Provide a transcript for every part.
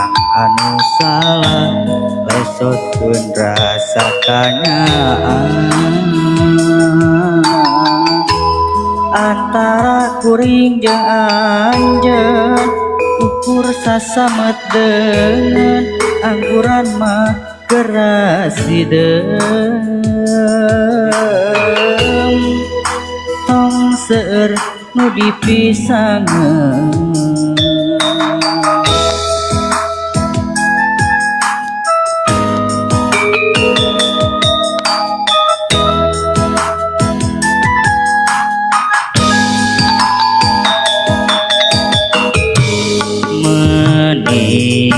orang anu salah lesotkeun rasa kanyaan antara kuring jeung anjeun ukur sasamet dengan angguran mah gerasideum tong seueur nu dipisangeun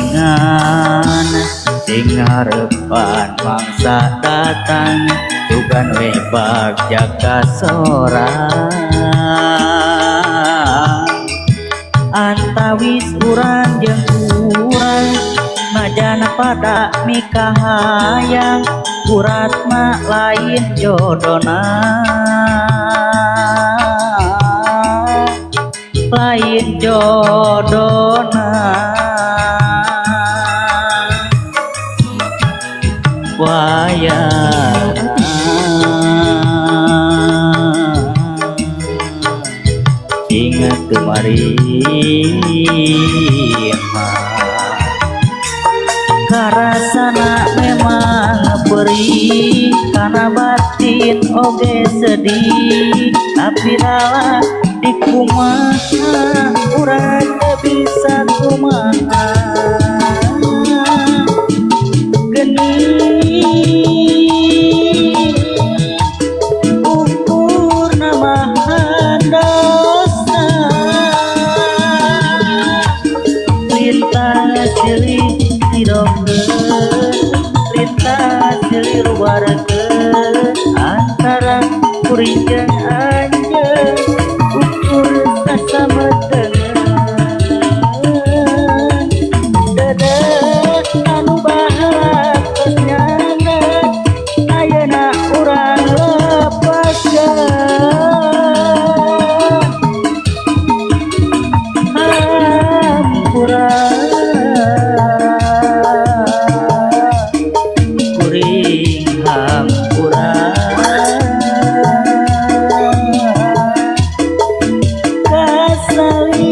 meningan sing ngarepan mangsa datang tugan we bagja kasorang antawis urang jeung urang majana pada mikahayang urat mah lain jodona lain jodona wayang ingat kemari karasana memang perih karena batin oge sedih tapi rala di kumaha urang teu bisa kumaha ukur nama dosa lintas silih didongkeun lintas silih rubarkeun antara kuring jeung anjeun ukur sasameteun dedek anu bahat nyana ayeuna urang lepaskeun hampura kuring hampura kasali